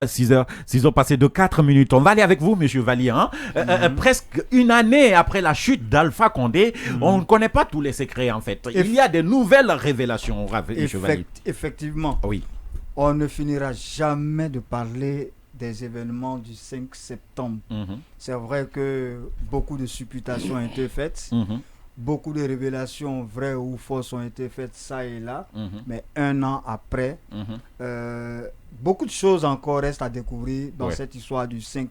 6 heures passées de 4 minutes. On va aller avec vous, monsieur Vallier. Hein? Presque une année après la chute d'Alpha Condé, on ne connaît pas tous les secrets, en fait. Il y a de nouvelles révélations, monsieur Vallier. Effectivement. Oui. On ne finira jamais de parler des événements du 5 septembre. C'est vrai que beaucoup de supputations ont été faites. Beaucoup de révélations vraies ou fausses ont été faites ça et là, mais un an après, beaucoup de choses encore restent à découvrir dans cette histoire du 5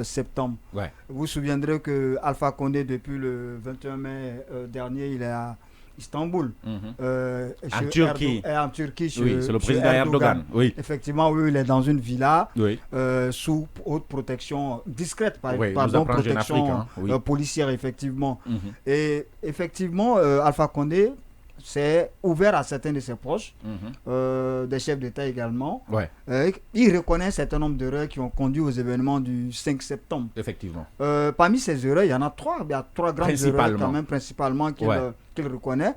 septembre. Vous vous souviendrez que Alpha Condé, depuis le 21 mai dernier, il est à Istanbul, en Turquie. En Turquie, c'est le président Erdogan. Oui. Effectivement, oui, il est dans une villa sous haute protection discrète, pardon, protection policière, effectivement. Et effectivement, Alpha Condé s'est ouvert à certains de ses proches, des chefs d'État également. Il reconnaît un certain nombre d'erreurs qui ont conduit aux événements du 5 septembre. Effectivement. Parmi ces erreurs, il y en a trois. Il y a trois grandes erreurs quand même, principalement, qu'il reconnaît.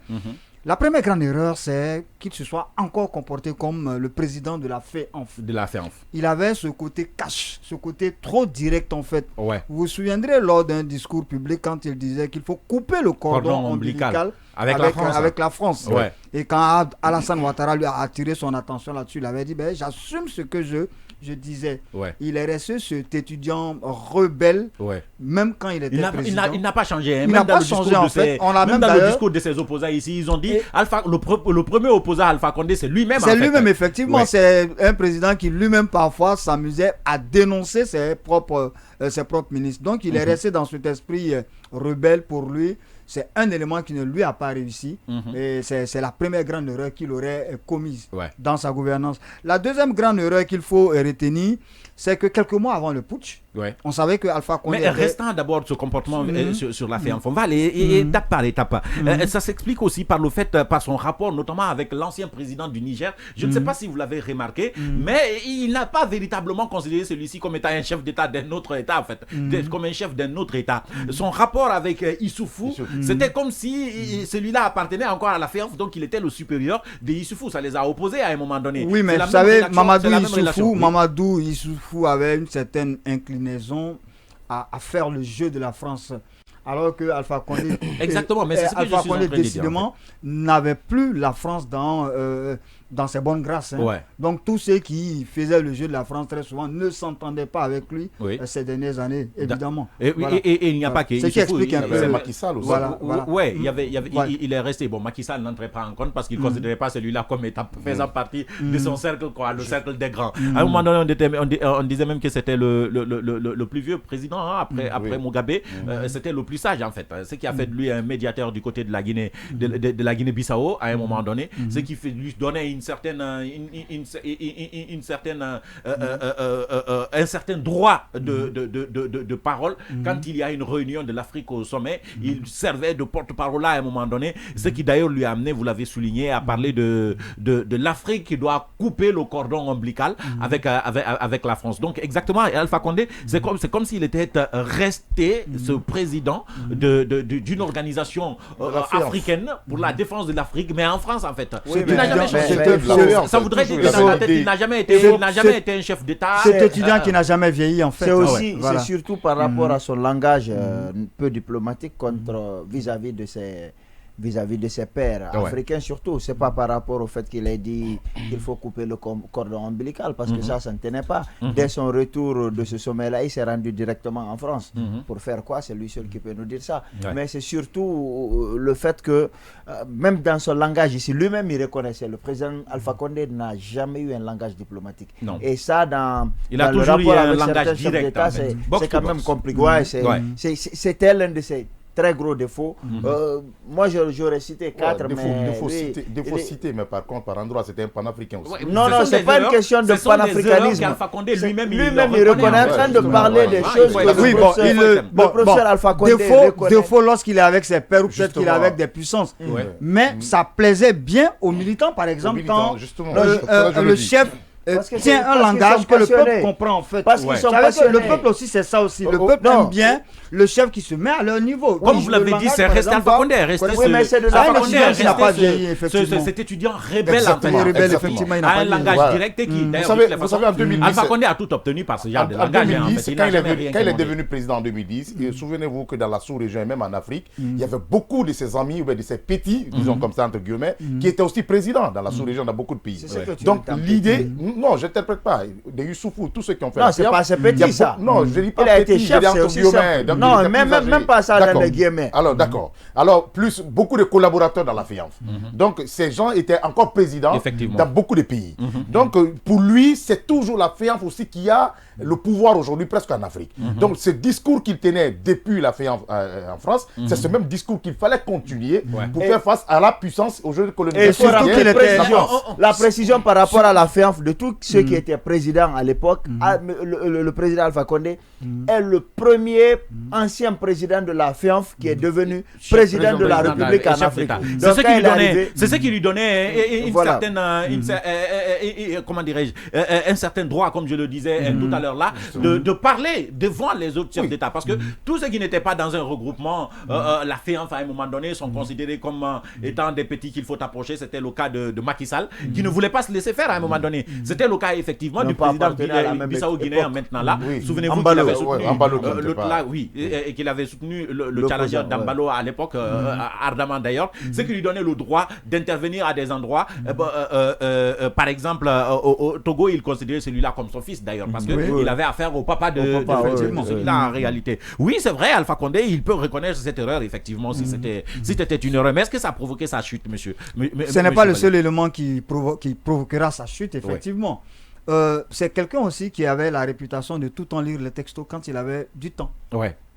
La première grande erreur, c'est qu'il se soit encore comporté comme le président de la FEANF. Il avait ce côté cash, ce côté trop direct en fait. Vous vous souviendrez lors d'un discours public quand il disait qu'il faut couper le cordon ombilical avec la France. Et quand Alassane Ouattara lui a attiré son attention là-dessus, il avait dit j'assume ce que je disais. Il est resté cet étudiant rebelle, même quand il était président. Il n'a pas changé. Il n'a pas changé en fait. Même dans le discours de ses opposants ici, ils ont dit le premier opposant à Alpha Condé, c'est lui-même. C'est lui-même, effectivement. C'est un président qui lui-même parfois s'amusait à dénoncer ses propres ministres. Donc il est resté dans cet esprit rebelle pour lui. C'est un élément qui ne lui a pas réussi. Et c'est la première grande erreur qu'il aurait commise dans sa gouvernance. La deuxième grande erreur qu'il faut retenir, c'est que quelques mois avant le putsch, on savait que Alpha Condé... Mais restant d'abord de ce comportement sur la FEANF, on va aller étape par étape. Ça s'explique aussi par le fait, par son rapport notamment avec l'ancien président du Niger. Je ne sais pas si vous l'avez remarqué, mais il n'a pas véritablement considéré celui-ci comme étant un chef d'État d'un autre État, en fait, comme un chef d'un autre État. Son rapport avec Issoufou, c'était comme si celui-là appartenait encore à la FEANF, donc il était le supérieur de Issoufou. Ça les a opposés à un moment donné. Oui, mais vous savez, Mamadou Issoufou avait une certaine inclinaison à faire le jeu de la France. Alors que Alpha Condé, exactement, mais c'est ce que Alpha Condé décidément n'avait plus la France dans ses bonnes grâces. Donc tous ceux qui faisaient le jeu de la France très souvent ne s'entendaient pas avec lui ces dernières années, évidemment. Et il n'y a pas que ce qui explique un peu. Macky Sall aussi. Il est resté. Bon, Macky Sall n'entrait pas en compte parce qu'il ne considérait pas celui-là comme étant faisant partie de son cercle, le cercle des grands. À un moment donné, on disait même que c'était le plus vieux président après Mugabe. C'était le plus sage en fait. Ce qui a fait de lui un médiateur du côté de la Guinée, de la Guinée-Bissau à un moment donné. Ce qui lui donnait un certain droit de parole quand il y a une réunion de l'Afrique au sommet. Il servait de porte-parole à un moment donné, ce qui d'ailleurs lui a amené, vous l'avez souligné, à parler de l'Afrique qui doit couper le cordon ombilical avec la France. Donc exactement, Alpha Condé, c'est comme s'il était resté ce président d'une organisation africaine pour la défense de l'Afrique, mais en France en fait. Il n'a jamais changé. Ça voudrait dire que dans la tête, il n'a jamais été un chef d'État. Cet étudiant qui n'a jamais vieilli en fait. C'est surtout par rapport à son langage peu diplomatique vis-à-vis de ses pairs africains surtout. C'est pas par rapport au fait qu'il ait dit qu'il faut couper le cordon ombilical parce que ça ne tenait pas. Dès son retour de ce sommet-là, il s'est rendu directement en France. Pour faire quoi? C'est lui seul qui peut nous dire ça. Mais c'est surtout le fait que même dans son langage ici, lui-même il reconnaissait, le président Alpha Condé n'a jamais eu un langage diplomatique. Et ça, dans le rapport avec certains chefs d'État, c'est quand même compliqué. C'était l'un de ses très gros défaut. Moi, j'aurais cité 4, défaut cité, mais par contre, par endroit, c'était un panafricain aussi. Non, c'est pas une question de panafricanisme. Lui-même, il reconnaît en train de parler des choses. Le professeur Alpha Condé défaut lorsqu'il est avec ses pairs ou peut-être qu'il est avec des puissances. Mais ça plaisait bien aux militants, par exemple, quand le chef tient un langage que le peuple comprend en fait. Parce qu'ils sont passionnés. Le peuple aussi, c'est ça aussi. Le peuple aime bien le chef qui se met à leur niveau. Comme vous l'avez dit, c'est resté Alpha Condé. Cet étudiant rebelle, effectivement, il n'a a pas un langage direct et qui, vous savez, en 2010, Alpha Condé a tout obtenu par ce genre de langage. Quand il est devenu président en 2010, souvenez-vous que dans la sous-région et même en Afrique, il y avait beaucoup de ses amis, de ses petits, disons comme ça entre guillemets, qui étaient aussi présidents dans la sous-région dans beaucoup de pays. Donc l'idée, non, je n'interprète pas, de Youssoufou, tous ceux qui ont fait non, c'est pas assez petit ça. Non, je ne dis pas il a petit, été chef, c'est aussi ça. Non, même pas ça dans les guillemets. Alors d'accord. Alors plus beaucoup de collaborateurs dans la FEANF. Donc ces gens étaient encore présidents dans beaucoup de pays. Donc pour lui, c'est toujours la FEANF aussi qui a le pouvoir aujourd'hui presque en Afrique. Donc ce discours qu'il tenait depuis la FEANF en France, c'est ce même discours qu'il fallait continuer pour faire face à la puissance aujourd'hui coloniale. Et surtout la précision par rapport à la FEANF de tous ceux qui étaient présidents à l'époque, le président Alpha Condé est le premier ancien président de la FEANF qui est devenu président de la République en Afrique. C'est ce qui lui donnait une certaine, comment dirais-je, un certain droit, comme je le disais tout à l'heure là, de parler devant les autres chefs d'État. Parce que tous ceux qui n'étaient pas dans un regroupement, la FEANF à un moment donné sont considérés comme étant des petits qu'il faut approcher. C'était le cas de Macky Sall, qui ne voulait pas se laisser faire à un moment donné. C'était le cas effectivement du président Bissau-Guinéen maintenant là. Souvenez-vous qu'il avait soutenu l'autre là, et qu'il avait soutenu le challenger d'Ambalo à l'époque, ardemment d'ailleurs, ce qui lui donnait le droit d'intervenir à des endroits. Par exemple, au Togo, il considérait celui-là comme son fils d'ailleurs, parce qu'il avait affaire au papa de celui-là en réalité. Oui, c'est vrai, Alpha Condé, il peut reconnaître cette erreur effectivement si c'était une erreur. Mais est-ce que ça a provoqué sa chute, monsieur? Ce n'est pas le seul élément qui provoquera sa chute, effectivement. C'est quelqu'un aussi qui avait la réputation de tout le temps lire les textos quand il avait du temps.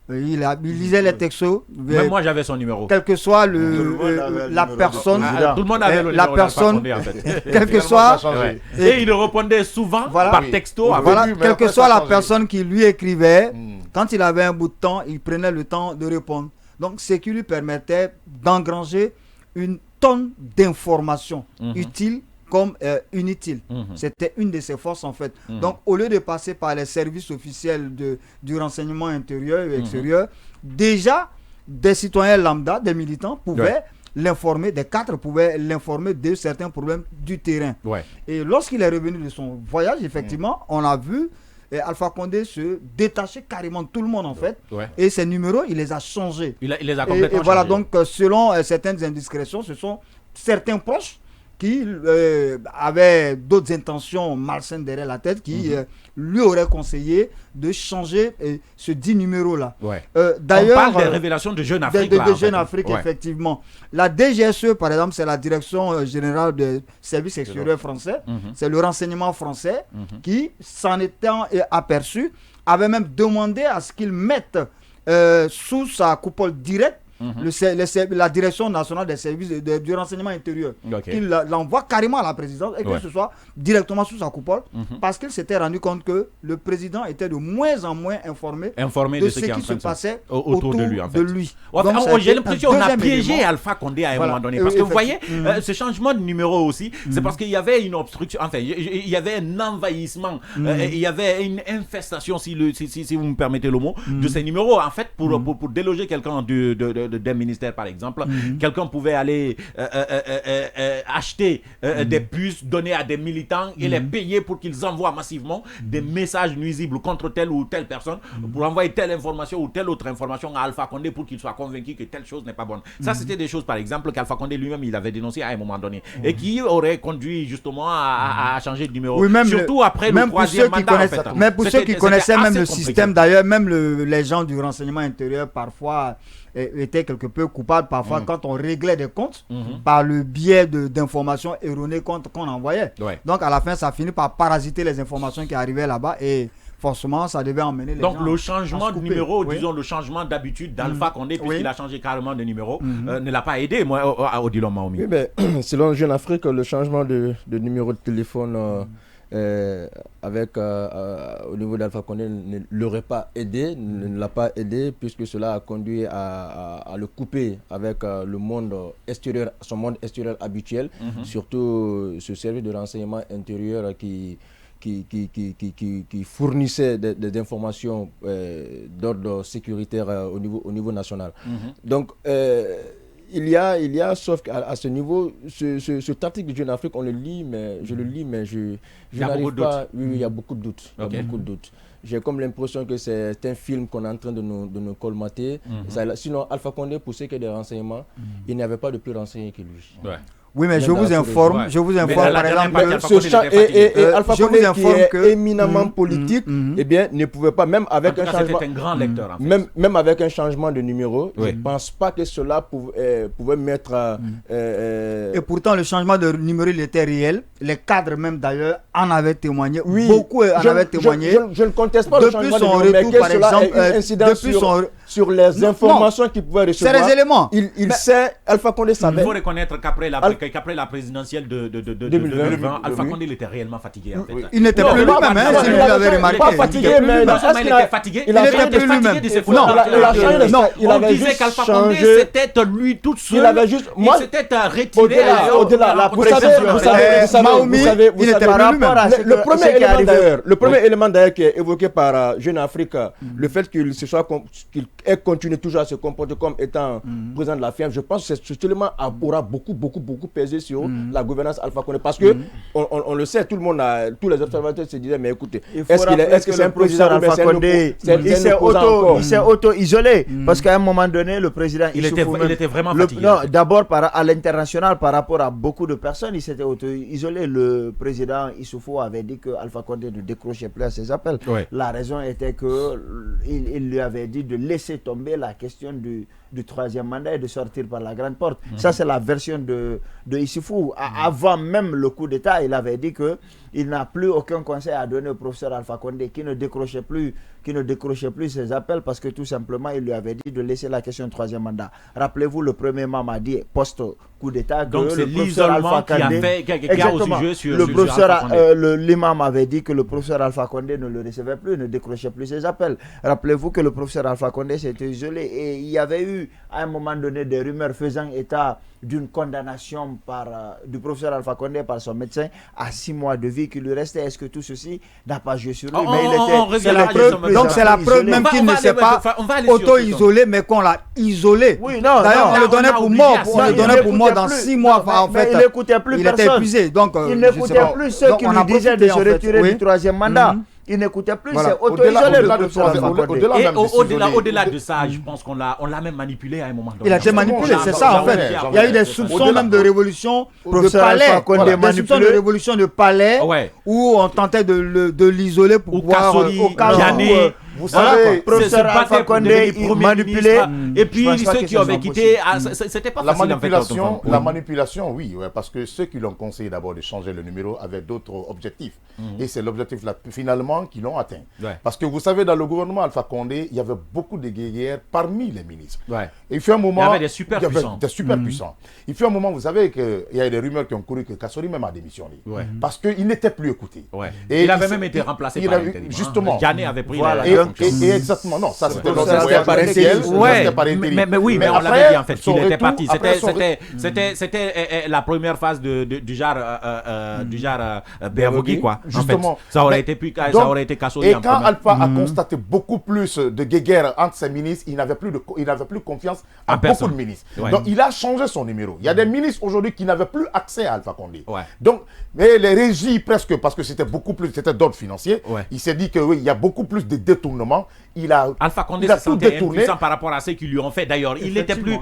Il lisait les textos. Même moi j'avais son numéro. Quel que soit la personne, tout le monde avait le numéro personne, Condé, en fait. quel que soit, et il répondait souvent par texto. Quelle que soit la personne qui lui écrivait, quand il avait un bout de temps, il prenait le temps de répondre. Donc, ce qui lui permettait d'engranger une tonne d'informations utiles comme inutiles. C'était une de ses forces en fait. Donc, au lieu de passer par les services officiels du renseignement intérieur et extérieur, déjà, des citoyens lambda, des militants pouvaient l'informer, des cadres pouvaient l'informer de certains problèmes du terrain. Et lorsqu'il est revenu de son voyage, effectivement, on a vu Alpha Condé se détacher carrément de tout le monde en fait. Et ses numéros, il les a changés. Il les a complètement et voilà, changés. donc selon certaines indiscrétions, ce sont certains proches qui avaient d'autres intentions malsaines derrière la tête, qui lui auraient conseillé de changer ce dit numéro-là. D'ailleurs, on parle des révélations de Jeune Afrique. De Jeune Afrique, effectivement. La DGSE, par exemple, c'est la Direction Générale des Services Extérieurs français. C'est le renseignement français qui, s'en étant aperçu, avait même demandé à ce qu'il mette sous sa coupole directe la Direction nationale des services du renseignement intérieur, qu'il l'envoie carrément à la présidence et que ce soit directement sous sa coupole, parce qu'il s'était rendu compte que le président était de moins en moins informé de ce qui se passait autour de lui. J'ai l'impression qu'on a piégé Alpha Condé à un moment donné, parce que vous voyez, ce changement de numéro aussi, c'est parce qu'il y avait une obstruction, enfin, il y avait un envahissement, il y avait une infestation, si vous me permettez le mot, de ces numéros, en fait, pour déloger quelqu'un d'un ministère par exemple, quelqu'un pouvait aller acheter des puces, donner à des militants et les payer pour qu'ils envoient massivement des messages nuisibles contre telle ou telle personne, pour envoyer telle information ou telle autre information à Alpha Condé pour qu'il soit convaincu que telle chose n'est pas bonne. Ça, c'était des choses par exemple qu'Alpha Condé lui-même il avait dénoncé à un moment donné et qui aurait conduit justement à changer de numéro. Surtout après le troisième mandat. Mais pour ceux qui connaissaient même le système, d'ailleurs, même les gens du renseignement intérieur parfois étaient quelque peu coupables parfois quand on réglait des comptes par le biais d'informations erronées qu'on envoyait. Donc à la fin, ça finit par parasiter les informations qui arrivaient là-bas et forcément, ça devait emmener les gens. Donc le changement de numéro, disons le changement d'habitude d'Alpha Condé, puisqu'il a changé carrément de numéro, ne l'a pas aidé, moi, à Odilon Maomi. Oui, mais selon Jeune Afrique, le changement de numéro de téléphone au niveau d'Alpha Condé ne l'aurait pas aidé, ne l'a pas aidé, puisque cela a conduit à le couper avec le monde extérieur, son monde extérieur habituel, surtout ce service de renseignement intérieur qui fournissait des informations d'ordre sécuritaire au niveau national. Donc, il y a, sauf qu'à ce niveau, cet article de Jeune Afrique, on le lit, mais je n'arrive pas. Oui, il y a beaucoup de doutes. J'ai comme l'impression que c'est un film qu'on est en train de nous colmater. Sinon, Alpha Condé, pour ce qui est des renseignements, il n'y avait pas de plus renseigné que lui. Oui, mais je vous informe, par exemple, Alpha Condé, qui est éminemment politique, eh bien, ne pouvait pas, même avec un changement, un grand lecteur, en fait. même avec un changement de numéro, je ne pense pas que cela pouvait mettre... Et pourtant, le changement de numéro, il était réel. Les cadres même, d'ailleurs, en avaient témoigné. Oui, beaucoup en avaient témoigné. Je ne conteste pas le changement de numéro, mais par exemple, incidence sur les informations qu'il pouvait recevoir. C'est les éléments. Il sait, Alpha Condé savait... Il faut reconnaître qu'après la présidentielle de 2020, Alpha Condé, il était réellement fatigué. En fait. Il n'était plus lui-même, si vous l'avez remarqué. Pas fatigué, mais non seulement il était fatigué, il était fatigué de ses Non, on disait qu'Alpha Condé, c'était lui tout seul. Il avait juste... Il s'était retiré. Au-delà, vous savez, le premier élément d'ailleurs qui est évoqué par Jeune Afrique, le fait qu'il ait continué toujours à se comporter comme étant président de la FIAF, je pense que cet élément aura beaucoup pesé sur la gouvernance Alpha Condé, parce que on le sait, tous les observateurs se disaient, mais écoutez, est-ce que c'est un président Alpha Condé? Il s'est auto-isolé, parce qu'à un moment donné, le président il était vraiment fatigué. Non, d'abord à l'international, par rapport à beaucoup de personnes, il s'était auto-isolé. Le président Issoufou avait dit que Alpha Condé ne décrochait plus à ses appels. La raison était que il lui avait dit de laisser tomber la question du troisième mandat et de sortir par la grande porte. Ça, c'est la version de Issoufou. Avant même le coup d'État, il avait dit qu'il n'a plus aucun conseil à donner au professeur Alpha Condé, qui ne décrochait plus ses appels, parce que tout simplement, il lui avait dit de laisser la question du troisième mandat. Rappelez-vous, le premier imam a dit post-coup d'État que le professeur Alpha Condé... qui a aussi joué sur le professeur, l'imam avait dit que le professeur Alpha Condé ne le recevait plus, ne décrochait plus ses appels. Rappelez-vous que le professeur Alpha Condé s'était isolé et il y avait eu à un moment donné des rumeurs faisant état d'une condamnation du professeur Alpha Condé par son médecin à 6 mois de vie qui lui restait. Est-ce que tout ceci n'a pas joué sur lui? Donc c'est la preuve même qu'il ne s'est pas auto-isolé, mais qu'on l'a isolé. D'ailleurs, on le donnait pour mort. On le donnait pour mort dans 6 mois. En fait, il n'écoutait plus personne. Il était épuisé. Il n'écoutait plus ceux qui lui disaient de se retirer du troisième mandat. Il n'écoutait plus, c'est auto-isolé le professeur Alpha Condé. Au-delà de ça, je pense qu'on l'a même manipulé à un moment donné. Il a été manipulé, c'est ça en fait. Il y a eu des soupçons même de révolution de palais. Des soupçons de révolution de palais où on tentait de l'isoler pour pouvoir au cas où... Vous savez, professeur Alpha Condé, manipulé. Et puis ceux qui avaient quitté, c'était pas facile en fait. La manipulation, oui, parce que ceux qui l'ont conseillé d'abord de changer le numéro avaient d'autres objectifs. Et c'est l'objectif là, finalement, qu'ils l'ont atteint. Parce que vous savez, dans le gouvernement Alpha Condé, il y avait beaucoup de guerrières parmi les ministres. Et il fut un moment, il y avait des super puissants. Il fut un moment, vous savez, qu'il y a des rumeurs qui ont couru que Kassori même a démissionné. Parce qu'il n'était plus écouté. Et il avait même été remplacé par l'intérim. Justement. Jané avait pris et exactement, non, ça c'était par intérim. Mais oui, mais on l'avait dit en fait, qu'il était parti. C'était la première phase du genre Bervogui, quoi. Justement. Ça aurait été Kassori. Et quand Alpha a constaté beaucoup plus de guéguerre entre ses ministres, il n'avait plus confiance en beaucoup de ministres. Donc il a changé son numéro. Il y a des ministres aujourd'hui qui n'avaient plus accès à Alpha Condé. Donc, mais les régies presque, parce que c'était d'ordre financier, il s'est dit que oui, il y a beaucoup plus de détournements. Alpha Condé se sentait impuissant par rapport à ce qu'ils lui ont fait. D'ailleurs, il n'était plus...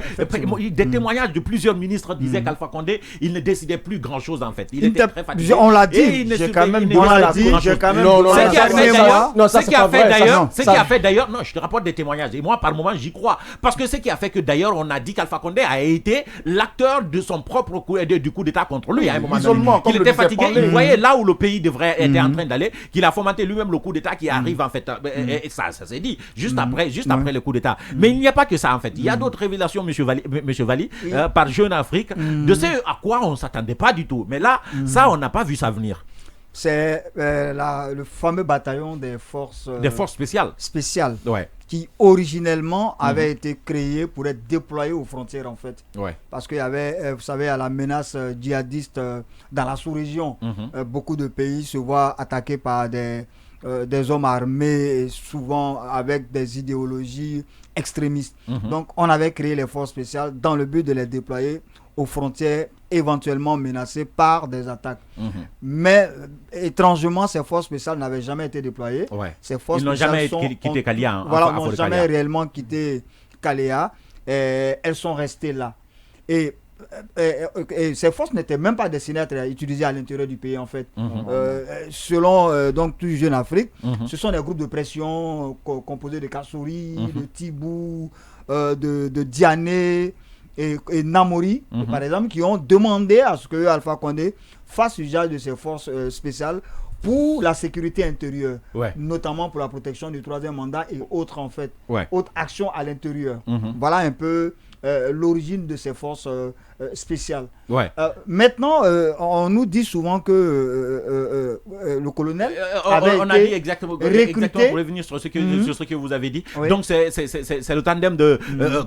Des témoignages de plusieurs ministres disaient qu'Alpha Condé, il ne décidait plus grand-chose en fait. Il était très fatigué. On l'a dit. J'ai quand même dit. Ce qui a fait d'ailleurs... Non, je te rapporte des témoignages. Et moi, par moment, j'y crois. Parce que ce qui a fait que d'ailleurs, on a dit qu'Alpha Condé a été l'acteur de son propre coup d'État contre lui à un moment donné. Il était fatigué. Il voyait là où le pays devrait être en train d'aller, qu'il a fomenté lui-même le coup d'État qui arrive en fait. Et ça s'est dit juste après le coup d'État. Mais il n'y a pas que ça en fait. Il y a d'autres révélations, monsieur Valli, par Jeune Afrique, de ce à quoi on ne s'attendait pas du tout. Mais là, ça, on n'a pas vu ça venir. C'est le fameux bataillon des forces spéciales. Spéciales. qui originellement avait été créé pour être déployé aux frontières en fait. Parce qu'il y avait, vous savez, à la menace djihadiste dans la sous-région, beaucoup de pays se voient attaqués par des hommes armés, souvent avec des idéologies extrémistes. Donc on avait créé les forces spéciales dans le but de les déployer aux frontières éventuellement menacées par des attaques. Mais étrangement, ces forces spéciales n'avaient jamais été déployées. Ces forces Ils n'ont jamais quitté Kaléa. N'ont jamais réellement quitté Kaléa. Elles sont restées là. Et ces forces n'étaient même pas destinées à être utilisées à l'intérieur du pays en fait. Selon donc tout Jeune Afrique, ce sont des groupes de pression composés de Kassouri, de Tibou, de Diané et Namori, par exemple, qui ont demandé à ce que Alpha Condé fasse usage de ces forces spéciales pour la sécurité intérieure, notamment pour la protection du 3e mandat et autres en fait, autres actions à l'intérieur. Voilà un peu l'origine de ces forces spéciales. Maintenant, on nous dit souvent que le colonel avait on a dit exactement pour revenir sur ce que vous avez dit. Donc c'est le tandem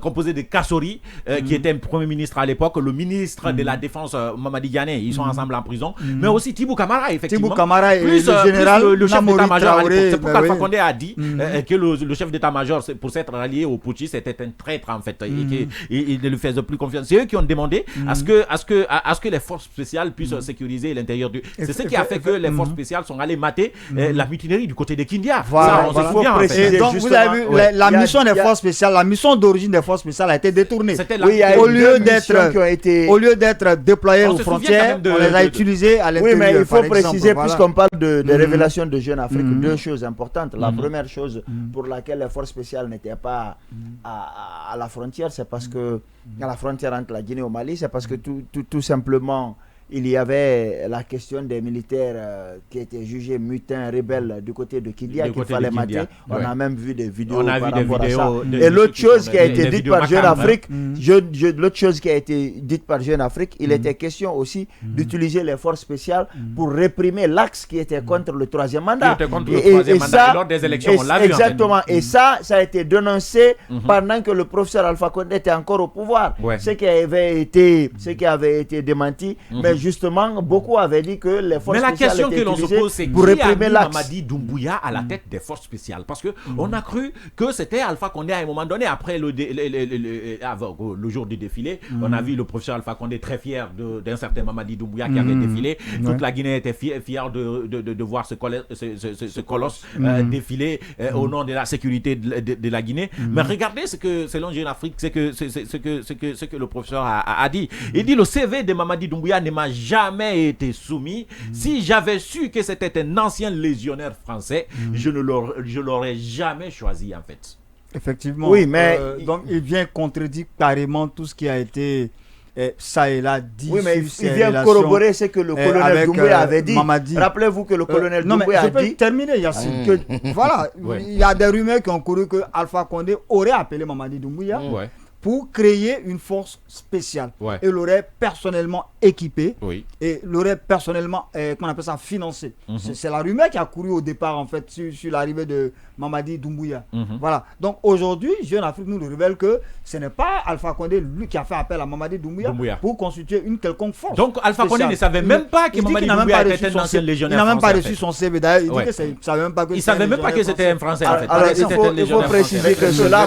composé de Kassouri qui était un premier ministre à l'époque, le ministre de la Défense Mamadi Diané, ils sont ensemble en prison, mais aussi Tibou Camara effectivement. Tibou Camara et le général le chef d'état-major. C'est pourquoi Alpha Condé a dit que le chef d'état-major, pour s'être rallié au putschistes, était un traître en fait, et qu'il ne lui faisait plus confiance. C'est eux qui ont demandé à ce que les forces spéciales puissent sécuriser l'intérieur du... C'est ce qui a fait que les forces spéciales sont allées mater la mutinerie du côté de Kindia. Voilà, ça, on se souvient, en fait. Donc vous avez vu, la mission des forces spéciales, la mission d'origine des forces spéciales a été détournée. Au lieu d'être déployées aux frontières, on les a utilisées à l'intérieur. Oui, mais il faut préciser, puisqu'on parle de révélations de Jeune Afrique, deux choses importantes. La première chose pour laquelle les forces spéciales n'étaient pas à la frontière, c'est parce que à la frontière entre la Guinée et le Mali, c'est parce que tout simplement il y avait la question des militaires qui étaient jugés mutins, rebelles du côté de Kindia qu'il fallait mater. On a même vu des vidéos par rapport à ça. Et l'autre chose qui a été dite par Jeune Afrique, l'autre chose qui a été dite par Jeune Afrique, il était question aussi d'utiliser les forces spéciales pour réprimer l'axe qui était contre le 3e mandat. Et ça, lors des élections, on l'a vu. Exactement. Et ça a été dénoncé pendant que le professeur Alpha Condé était encore au pouvoir. Ce qui avait été démenti. Mais justement, beaucoup avaient dit que les forces spéciales étaient utilisées pour réprimer l'axe. Mais la question que l'on se pose, c'est qui a mis Mamadi Doumbouya à la tête des forces spéciales? Parce qu'on a cru que c'était Alpha Condé à un moment donné, après le jour du défilé. On a vu le professeur Alpha Condé très fier d'un certain Mamadi Doumbouya qui avait défilé. Toute la Guinée était fière de voir ce colosse défiler au nom de la sécurité de la Guinée. Mais regardez ce que, selon Jeune Afrique, ce que le professeur a dit. Il dit le CV de Mamadi Doumbouya ne m'a jamais été soumis. Si j'avais su que c'était un ancien légionnaire français, je l'aurais jamais choisi en fait. Effectivement. Oui, mais donc il vient contredire carrément tout ce qui a été ça et là dit. Oui, mais il vient corroborer ce que le colonel Doumbouya avait dit. Rappelez-vous que le colonel Doumbouya a dit. Je peux terminer, Yassine. Voilà, il y a des rumeurs qui ont couru que Alpha Condé aurait appelé Mamadi Doumbouya pour créer une force spéciale. Et l'aurait personnellement équipé et l'aurait personnellement, qu'on appelle ça, financé. C'est la rumeur qui a couru au départ, en fait, sur l'arrivée de Mamadi Doumbouya. Voilà. Donc aujourd'hui, Jeune Afrique nous révèle que ce n'est pas Alpha Condé, lui, qui a fait appel à Mamadi Doumbouya pour constituer une quelconque force. Donc Alpha Condé ne savait même pas que Mamadi Doumbouya était un ancien légionnaire. Il n'a même pas reçu son CV. D'ailleurs, il dit qu'il ne savait même pas que c'était un Français. Alors, il faut préciser que cela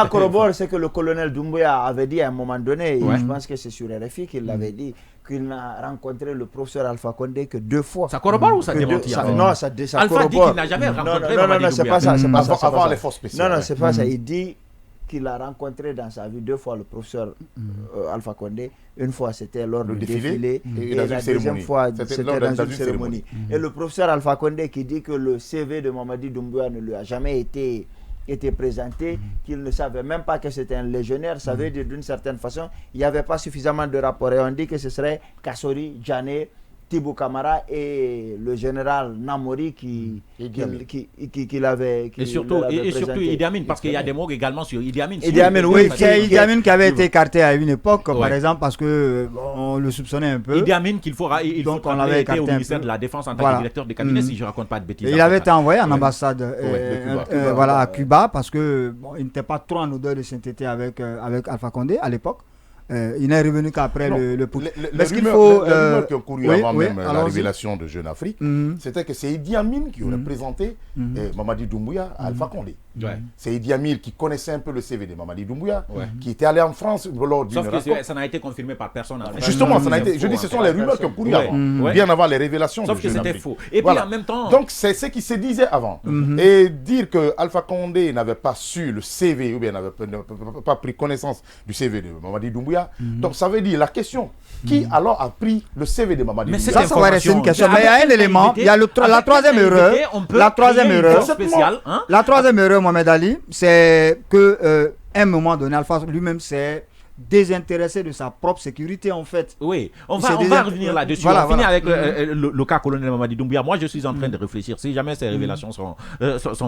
corrobore ce que le colonel Doumbouya avait dit à un moment donné, et je pense que c'est sur RFI qu'il l'avait dit, qu'il n'a rencontré le professeur Alpha Condé que 2 fois. Ça corrobore ou ça démentit? Non, ça corrobore. Alpha dit qu'il n'a jamais rencontré Mamadi Doumbouya. Non, c'est pas ça. Avant les forces spéciales. Non, c'est pas ça. Il dit qu'il a rencontré dans sa vie 2 fois le professeur Alpha Condé. Une fois, c'était lors du défilé, et la deuxième fois, c'était dans une cérémonie. Et le professeur Alpha Condé qui dit que le CV de Mamadi Doumbouya ne lui a jamais été présenté, qu'il ne savait même pas que c'était un légionnaire. Ça veut dire d'une certaine façon, il n'y avait pas suffisamment de rapports. Et on dit que ce serait Kassouri, Diané Thibaut Camara et le général Namori qui l'avait. Et surtout Idi Amin, parce qu'il y a des mots également sur Idi Amin. Idi Amin qui avait été écarté à une époque, par exemple, parce qu'on le soupçonnait un peu. Idi Amin qu'il faut on l'avait été au ministère de la Défense en tant que directeur de cabinet, si je ne raconte pas de bêtises. Il avait été envoyé en ambassade à Cuba parce qu'il n'était pas trop en odeur de sainteté avec Alpha Condé à l'époque. Il n'est revenu qu'après le putsch. Les rumeurs qui ont couru avant même la révélation de Jeune Afrique, c'était que c'est Idi Amin qui aurait présenté Mamadi Doumbouya à Alpha Condé. C'est Idi Amin qui connaissait un peu le CV de Mamadi Doumbouya, qui était allé en France lors d'une rencontre. Sauf que ça n'a été confirmé par personne. Justement, ça n'a été. Je dis, ce sont les rumeurs qui ont couru avant, bien avant les révélations de Jeune Afrique. Sauf que c'était faux. Et puis en même temps. Donc c'est ce qui se disait avant. Et dire que Alpha Condé n'avait pas su le CV ou bien n'avait pas pris connaissance du CV de Mamadi Doumbouya. Donc ça veut dire la question, qui alors a pris le CV de Mamadi Doumbouya? Ça va rester une question. Mais il y a un élément, il y a la troisième erreur. La troisième erreur, Mohamed Ali, c'est qu'à un moment donné, Alpha lui-même s'est désintéressé de sa propre sécurité en fait. Oui, on va revenir là-dessus. On va finir avec le cas colonel Mamadi Doumbouya. Moi, je suis en train de réfléchir, si jamais ces révélations sont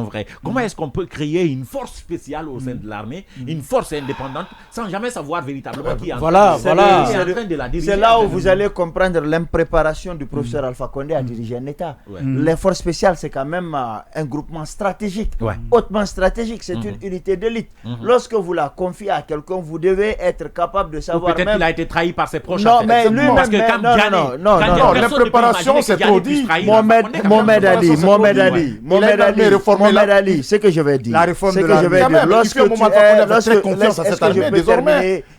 vraies, comment est-ce qu'on peut créer une force spéciale au sein de l'armée, une force indépendante, sans jamais savoir véritablement qui est en train de la diriger? C'est là où vous allez comprendre l'impréparation du professeur Alpha Condé à diriger un État. Les forces spéciales, c'est quand même un groupement stratégique, hautement stratégique, c'est une unité d'élite. Lorsque vous la confiez à quelqu'un, vous devez être capable de savoir. Peut-être qu'il a été trahi par ses proches. Non, mais lui-même, parce que non, l'impréparation, c'est trop dit. Mohamed Ali, ce que je vais dire. La réforme de l'armée.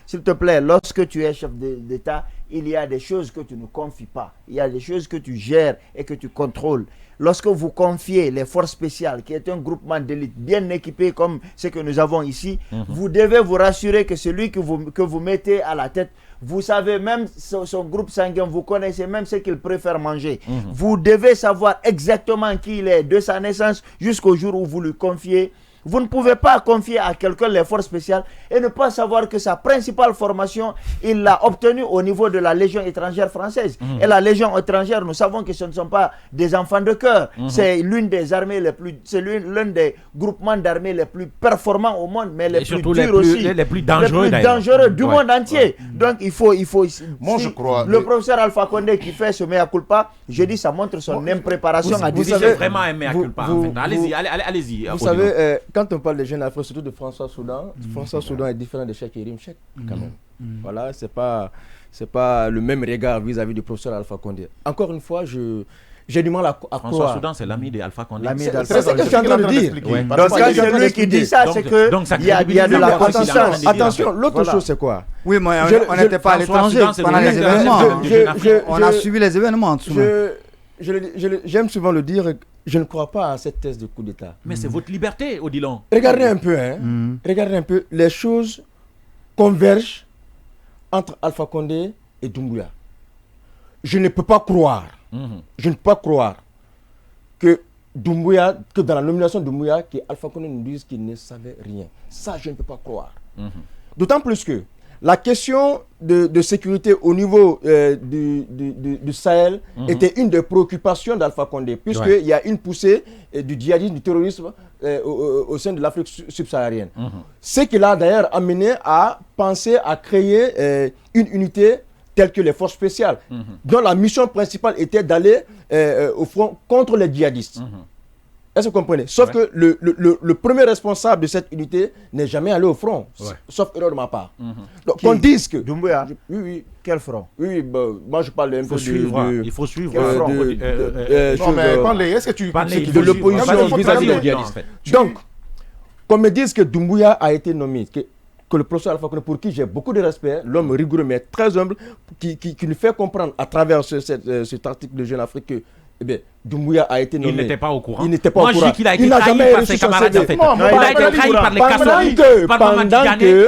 S'il te plaît, lorsque tu es chef d'État, il y a des choses que tu ne confies pas. Il y a des choses que tu gères et que tu contrôles. Lorsque vous confiez les forces spéciales, qui est un groupement d'élite bien équipé comme ce que nous avons ici, vous devez vous rassurer que celui que vous mettez à la tête, vous savez même son groupe sanguin, vous connaissez même ce qu'il préfère manger. Vous devez savoir exactement qui il est de sa naissance jusqu'au jour où vous lui confiez. Vous ne pouvez pas confier à quelqu'un les forces spéciales et ne pas savoir que sa principale formation, il l'a obtenue au niveau de la Légion étrangère française. Et la Légion étrangère, nous savons que ce ne sont pas des enfants de cœur. C'est l'une des armées c'est l'un des groupements d'armées les plus performants au monde, mais les plus durs aussi. Les plus dangereux, du monde entier. Donc il faut moi, je crois. Le professeur Alpha Condé qui fait ce mea culpa, je dis, ça montre son impréparation à diriger. C'est vraiment un mea culpa. Allez-y. Vous savez, quand on parle des jeunes Africains, surtout de François Soudan, François Soudan est différent de Cheikh Yérim Cheikh, quand même. Voilà, c'est pas le même regard vis-à-vis du professeur Alpha Condé. Encore une fois, j'ai du mal à croire. François Soudan, c'est l'ami d'Alpha Condé. C'est ce que je suis en train de dire. Donc, quand c'est lui qui dit ça, c'est qu'il y a de la consistance. Attention, l'autre chose, c'est quoi? Oui, mais on n'était pas à l'étranger pendant les événements. On a suivi les événements en dessous. J'aime souvent le dire, je ne crois pas à cette thèse de coup d'État. Mais c'est votre liberté, Odilon. Regardez un peu, regardez un peu, les choses convergent entre Alpha Condé et Doumbouya. Je ne peux pas croire, que dans la nomination de Doumbouya, que Alpha Condé nous dise qu'il ne savait rien. Ça, je ne peux pas croire. D'autant plus que la question de sécurité au niveau du Sahel était une des préoccupations d'Alpha Condé, puisqu'il y a une poussée du djihadisme, du terrorisme au sein de l'Afrique subsaharienne. Ce qui l'a d'ailleurs amené à penser à créer une unité telle que les forces spéciales, dont la mission principale était d'aller au front contre les djihadistes. Est-ce que vous comprenez? Sauf que le premier responsable de cette unité n'est jamais allé au front, sauf erreur de ma part. Donc qu'on dise que... Doumbouya? Oui. Quel front? Oui, moi je parle un peu il faut suivre. Non, mais parlez, est-ce que tu... de l'opposition vis-à-vis des djihadistes. Donc, qu'on me dise que Doumbouya a été nommé, que le professeur Alpha Condé, pour qui j'ai beaucoup de respect, l'homme rigoureux mais très humble, qui nous fait comprendre à travers cet article de Jeune Afrique que Doumbouya a été nommé. Il n'était pas au courant. Il n'était pas au courant. Moi, je dis qu'il a été trahi par ses camarades, en fait. Il a été trahi par les Kassouri, par Mohamed Diané,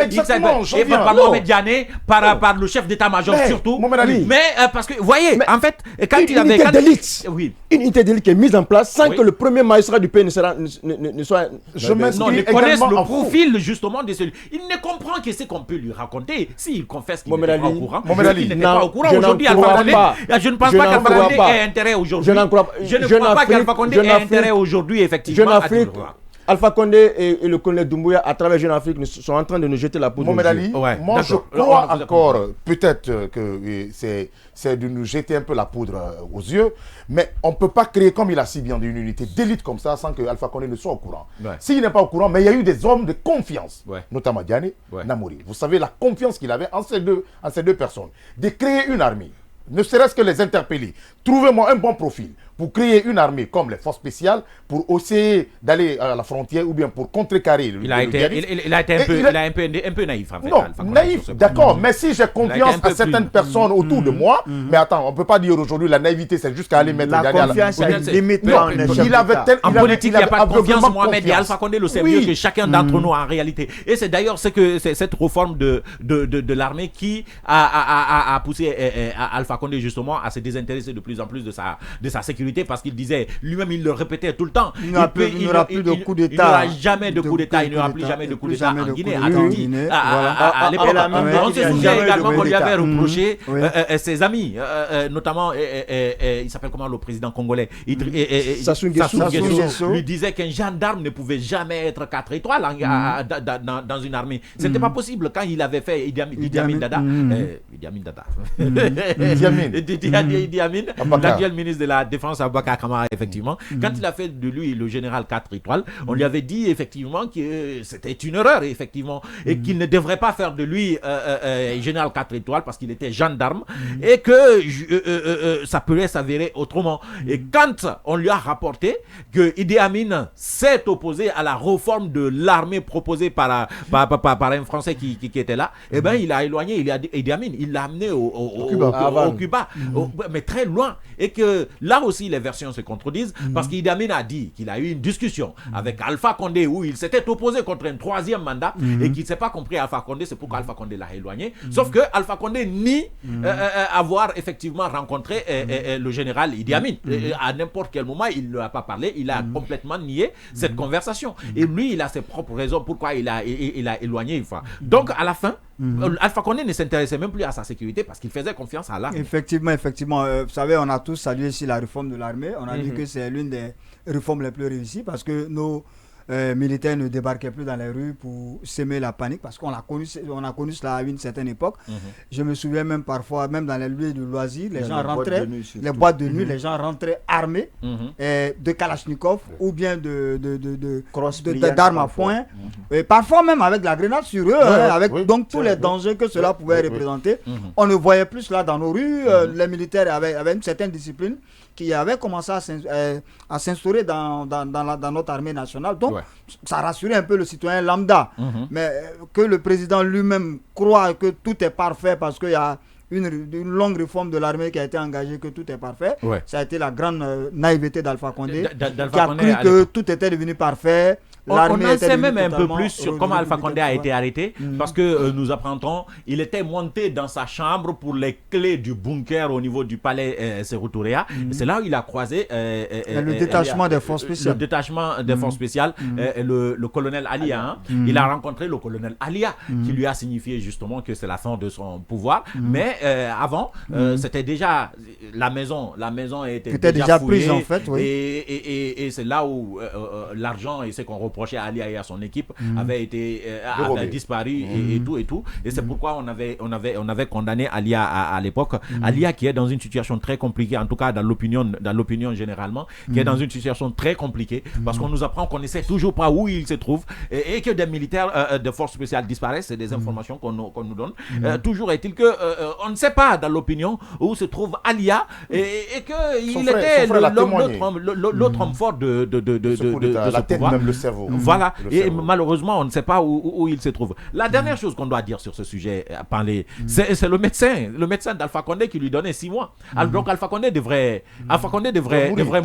par Mohamed Diané, par le chef d'état-major surtout. Mais parce que, vous voyez, en fait, quand il avait... Une unité d'élite qui est mise en place sans que le premier magistrat du pays ne soit... Non, ils connaissent le profil, justement, de celui... Il ne comprend que ce qu'on peut lui raconter. S'il confesse qu'il n'était pas au courant, il n'était pas au courant. Aujourd'hui, je ne pense pas qu'Alpha Condé ait intérêt aujourd'hui. Je ne crois pas qu'Alpha Condé ait intérêt aujourd'hui, effectivement. Jeune Afrique, Alpha Condé et le colonel Doumbouya, à travers Jeune Afrique, sont en train de nous jeter la poudre. Mohamed Ali, moi je crois encore, peut-être que c'est de nous jeter un peu la poudre aux yeux, mais on ne peut pas créer, comme il a si bien dit, une unité d'élite comme ça sans que Alpha Condé ne soit au courant. S'il n'est pas au courant, mais il y a eu des hommes de confiance, notamment Diané, Namouri. Vous savez la confiance qu'il avait en ces deux personnes. De créer une armée, ne serait-ce que les interpeller. Trouvez-moi un bon profil pour créer une armée comme les forces spéciales, pour essayer d'aller à la frontière ou bien pour contrecarrer il a été un peu naïf, en fait. Non, naïf, d'accord, mais si j'ai confiance à certaines personnes autour de moi, mais attends, on ne peut pas dire aujourd'hui la naïveté, c'est jusqu'à aller mettre la confiance à une limite. En politique, il n'y a pas de confiance. Mohamed Alpha Condé le sait mieux que chacun d'entre nous en réalité. Et c'est d'ailleurs cette réforme de l'armée qui a poussé Alpha Condé justement à se désintéresser de plus en plus de sa sécurité, parce qu'il disait, lui-même il le répétait tout le temps, il n'y aura plus de coup d'État. Il n'y aura jamais de coup d'État, il n'y aura plus jamais de coup d'État en Guinée. À l'époque, on se souvient également qu'on lui avait reproché ses amis, notamment, il s'appelle comment le président congolais, Sassou Nguesso, lui disait qu'un gendarme ne pouvait jamais être 4 étoiles dans une armée. Ce n'était pas possible quand il avait fait Idi Amin Dada. L'actuel ministre de la Défense, Aboubacar Camara, effectivement, quand il a fait de lui le général 4 étoiles, on lui avait dit effectivement que c'était une erreur, effectivement, et qu'il ne devrait pas faire de lui général 4 étoiles parce qu'il était gendarme et que ça pourrait s'avérer autrement. Et quand on lui a rapporté que Idi Amin s'est opposé à la réforme de l'armée proposée par un Français qui était là, eh ben il a éloigné Idi Amin, il l'a amené au Cuba, mais très loin. Et que là aussi les versions se contredisent, parce qu'Idi Amin a dit qu'il a eu une discussion avec Alpha Condé où il s'était opposé contre un 3e mandat et qu'il ne s'est pas compris Alpha Condé, c'est pourquoi Alpha Condé l'a éloigné. Sauf que Alpha Condé nie avoir effectivement rencontré le général Idi Amin. À n'importe quel moment, il ne lui a pas parlé, il a complètement nié cette conversation. Et lui, il a ses propres raisons pourquoi il a éloigné une fois. Donc à la fin, Alpha Condé ne s'intéressait même plus à sa sécurité parce qu'il faisait confiance à l'armée. Effectivement. Vous savez, on a tous salué ici la réforme de l'armée. On a dit que c'est l'une des réformes les plus réussies parce que nos militaires ne débarquaient plus dans les rues pour semer la panique, parce qu'on a connu cela à une certaine époque. Je me souviens même parfois, même dans les lieux de loisirs, les gens rentraient, les boîtes de nuit, les gens rentraient armés de Kalachnikov ou bien d'armes à poing, et parfois même avec la grenade sur eux, avec donc tous les dangers que cela pouvait représenter. On ne voyait plus cela dans nos rues. Les militaires avaient une certaine discipline qui avait commencé à s'instaurer dans notre armée nationale. Donc, ça rassurait un peu le citoyen lambda. Mais que le président lui-même croit que tout est parfait parce qu'il y a une longue réforme de l'armée qui a été engagée, que tout est parfait, ça a été la grande naïveté d'Alpha Condé, qui a cru que tout était devenu parfait. On en sait même un peu plus sur comment Alpha Condé a été arrêté, parce que nous apprendrons, il était monté dans sa chambre pour les clés du bunker au niveau du palais Sékou Touré. C'est là où il a croisé le détachement des forces spéciales. Le détachement des forces spéciales, le colonel Alia. Il a rencontré le colonel Alia, qui lui a signifié justement que c'est la fin de son pouvoir. Mais avant, c'était déjà la maison était déjà fouillée, prise en fait. Et c'est là où l'argent et ce qu'on reprochait à Alia et à son équipe avait disparu et tout. Et c'est pourquoi on avait condamné Alia à l'époque. Alia qui est dans une situation très compliquée, en tout cas dans l'opinion généralement, qui est dans une situation très compliquée, parce qu'on nous apprend qu'on ne sait toujours pas où il se trouve et que des militaires de forces spéciales disparaissent. C'est des informations qu'on nous donne. Toujours est-il que on ne sait pas dans l'opinion où se trouve Alia et qu'il était l'autre homme fort de ce pouvoir. Même le cerveau. Voilà, et malheureusement, on ne sait pas où il se trouve. La dernière chose qu'on doit dire sur ce sujet, c'est le médecin d'Alpha Condé qui lui donnait 6 mois. Donc Alpha Condé devrait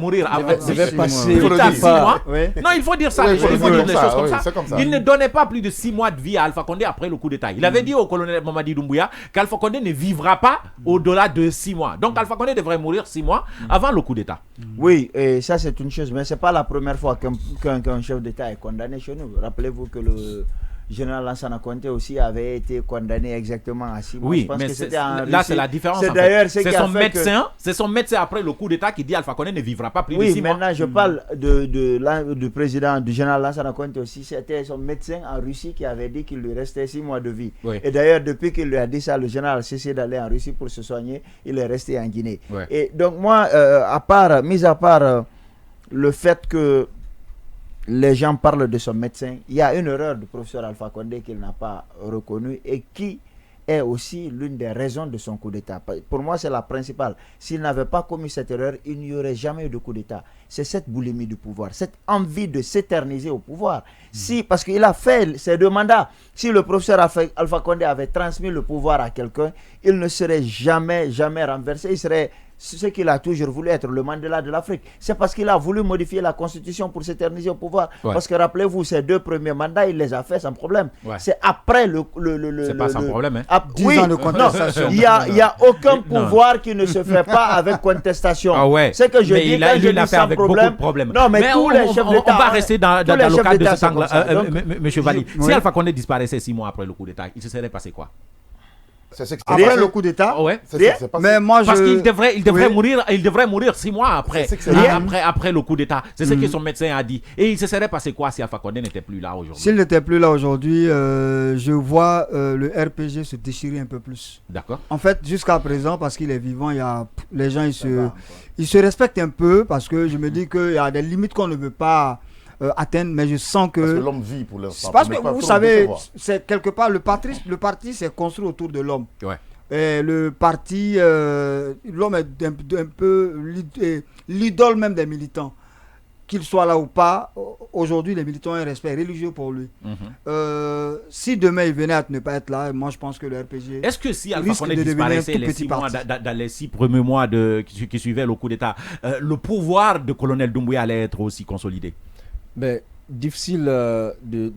mourir avant 6 mois. Non, il faut dire ça. Il faut dire les choses comme ça. Il ne donnait pas plus de 6 mois de vie à Alpha Condé après le coup d'État. Il avait dit au colonel Mamadi Doumbouya qu'Alpha Condé ne vivra pas au-delà de 6 mois. Donc Alpha Condé devrait mourir 6 mois avant le coup d'État. Oui, et ça c'est une chose, mais ce n'est pas la première fois qu'un chef d'État est condamné chez nous. Rappelez-vous que le général Lansana Conté aussi avait été condamné exactement à 6 mois. Oui, mais là c'est la différence. C'est son médecin après le coup d'État qui dit Alpha Condé ne vivra pas plus de 6 mois. Oui, maintenant je parle du président du général Lansana Conté aussi. C'était son médecin en Russie qui avait dit qu'il lui restait 6 mois de vie. Oui. Et d'ailleurs, depuis qu'il lui a dit ça, le général a cessé d'aller en Russie pour se soigner. Il est resté en Guinée. Oui. Et donc moi, mis à part le fait que les gens parlent de son médecin, il y a une erreur du professeur Alpha Condé qu'il n'a pas reconnue et qui est aussi l'une des raisons de son coup d'État. Pour moi, c'est la principale. S'il n'avait pas commis cette erreur, il n'y aurait jamais eu de coup d'État. C'est cette boulimie du pouvoir, cette envie de s'éterniser au pouvoir. Parce qu'il a fait ses 2 mandats. Si le professeur Alpha Condé avait transmis le pouvoir à quelqu'un, il ne serait jamais renversé. Il serait ce qu'il a toujours voulu être, le Mandela de l'Afrique. C'est parce qu'il a voulu modifier la constitution pour s'éterniser au pouvoir. Ouais. Parce que rappelez-vous, ses 2 premiers mandats, il les a fait sans problème. Ouais. C'est après c'est pas sans problème, hein. 10 ans de contestation. Il n'y a aucun pouvoir qui ne se fait pas avec contestation. Ah ouais. C'est que je dis quand je dis sans problème. Non, mais tous les chefs d'État. On va rester dans le cadre de cet angle. Monsieur Valli, si Alpha Condé disparaissait 6 mois après le coup d'État, il se serait passé quoi? Après le coup d'État, mais moi parce qu'il devrait mourir 6 mois après le coup d'État. C'est ce que son médecin a dit. Et il se serait passé quoi si Alpha Condé n'était plus là aujourd'hui? S'il n'était plus là aujourd'hui, je vois le RPG se déchirer un peu plus. D'accord. En fait, jusqu'à présent, parce qu'il est vivant, les gens ils se respectent un peu parce que je me dis qu'il y a des limites qu'on ne veut pas atteindre, mais je sens que... Parce que l'homme vit pour l'instant. Parce que vous savez, c'est quelque part, le parti s'est construit autour de l'homme. Ouais. Et le parti, l'homme est un peu l'idole même des militants. Qu'il soit là ou pas, aujourd'hui, les militants ont un respect religieux pour lui. Si demain il venait à ne pas être là, moi je pense que le RPG... Est-ce que si Alpha Condé disparaissait dans les 6 premiers mois qui suivaient le coup d'État, le pouvoir de colonel Doumbouya allait être aussi consolidé? Ben, difficile de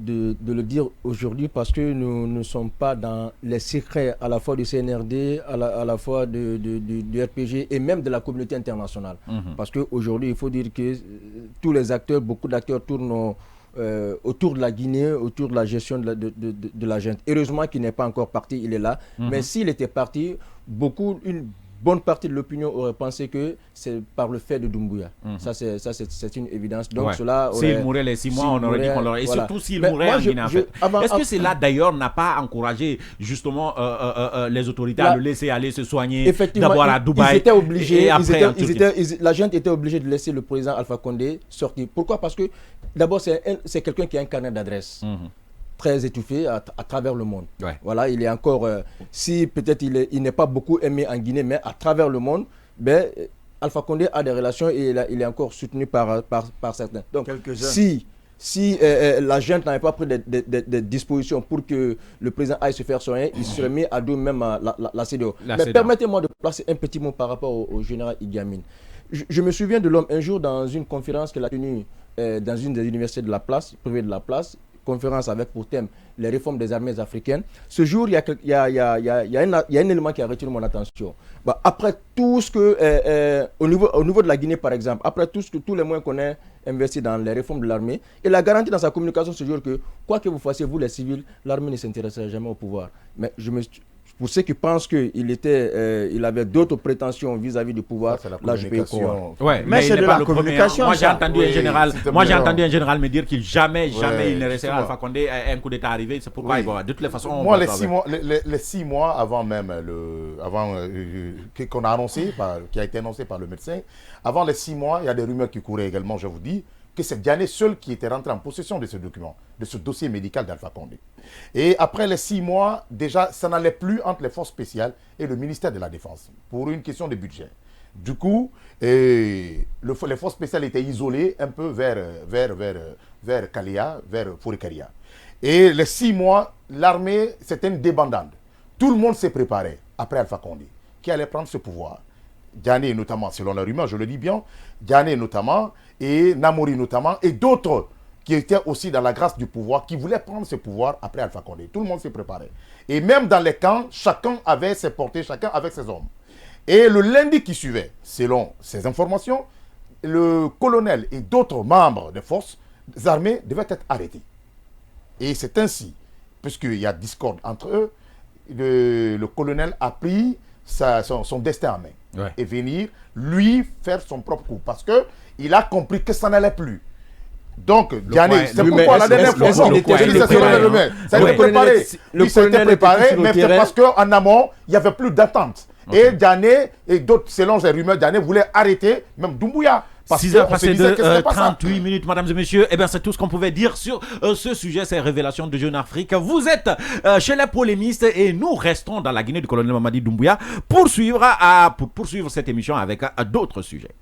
le dire aujourd'hui parce que nous ne sommes pas dans les secrets à la fois du CNRD, à la fois du RPG et même de la communauté internationale. Parce qu'aujourd'hui, il faut dire que tous les acteurs, beaucoup d'acteurs tournent autour de la Guinée, autour de la gestion de la junte. Heureusement qu'il n'est pas encore parti, il est là. Mais s'il était parti, une bonne partie de l'opinion aurait pensé que c'est par le fait de Doumbouya. Ça, c'est une évidence. Donc, cela s'il mourait les 6 mois, on aurait dit qu'on l'aurait... Et voilà. Surtout s'il mourait en Guinée, en fait. Est-ce que cela, d'ailleurs, n'a pas encouragé, justement, les autorités à le laisser aller se soigner, d'abord à Dubaï? Ils étaient obligés, la junte était obligée de laisser le président Alpha Condé sortir. Pourquoi? Parce que, d'abord, c'est quelqu'un qui a un carnet d'adresse. Très étouffé à travers le monde. Ouais. Voilà, il est encore, si peut-être il n'est pas beaucoup aimé en Guinée, mais à travers le monde, Alpha Condé a des relations et il est encore soutenu par certains. Donc, si la junte n'avait pas pris des dispositions pour que le président aille se faire soigner, il serait mis à dos même la CEDEAO. Mais permettez-moi de placer un petit mot par rapport au général Idi Amin. Je me souviens de l'homme un jour dans une conférence qu'il a tenue dans une des universités de la place, privée de la place, conférence avec pour thème les réformes des armées africaines. Ce jour, il y a un élément qui a retenu mon attention. Après tout ce que, au niveau de la Guinée par exemple, après tous les moyens qu'on a investis dans les réformes de l'armée, il a garanti dans sa communication ce jour que, quoi que vous fassiez, vous les civils, l'armée ne s'intéressera jamais au pouvoir. Mais pour ceux qui pensent qu'il avait d'autres prétentions vis-à-vis du pouvoir, là je peux y croire. Ouais, mais c'est de la communication. Moi j'ai entendu un général me dire qu'il jamais il ne restera Alpha Condé un coup d'État arrivé. C'est pourquoi il va de toutes les façons. Moi les 6 mois avant même qu'on a annoncé, qui a été annoncé par le médecin, avant les 6 mois, il y a des rumeurs qui couraient également, je vous dis, que c'est Diané seul qui était rentré en possession de ce document, de ce dossier médical d'Alpha Condé. Et après les 6 mois, déjà, ça n'allait plus entre les forces spéciales et le ministère de la Défense, pour une question de budget. Du coup, les forces spéciales étaient isolées un peu vers Kalia, vers Fourikaria. Et les 6 mois, l'armée, c'était une débandade. Tout le monde s'est préparé, après Alpha Condé, qui allait prendre ce pouvoir. Diané notamment, selon la rumeur, je le dis bien, Diané notamment, et Namori notamment, et d'autres qui étaient aussi dans la grâce du pouvoir, qui voulaient prendre ce pouvoir après Alpha Condé. Tout le monde s'est préparé. Et même dans les camps, chacun avait ses portées, chacun avec ses hommes. Et le lundi qui suivait, selon ces informations, le colonel et d'autres membres des forces armées devaient être arrêtés. Et c'est ainsi, puisqu'il y a discorde entre eux, le colonel a pris son destin en main. Ouais. Et venir, lui, faire son propre coup. Parce qu'il a compris que ça n'allait plus. Donc, Diané, c'est pourquoi la dernière fois, ça s'était préparé. Il s'était préparé, mais c'est parce qu'en amont, il n'y avait plus d'attente. Okay. Et Diané, et d'autres, selon les rumeurs, Diané voulait arrêter même Doumbouya. 6h passées de 38 minutes, mesdames et messieurs. Eh bien, c'est tout ce qu'on pouvait dire sur ce sujet, ces révélations de Jeune Afrique. Vous êtes chez les polémistes et nous restons dans la Guinée du colonel Mamadi Doumbouya pour poursuivre cette émission avec d'autres sujets.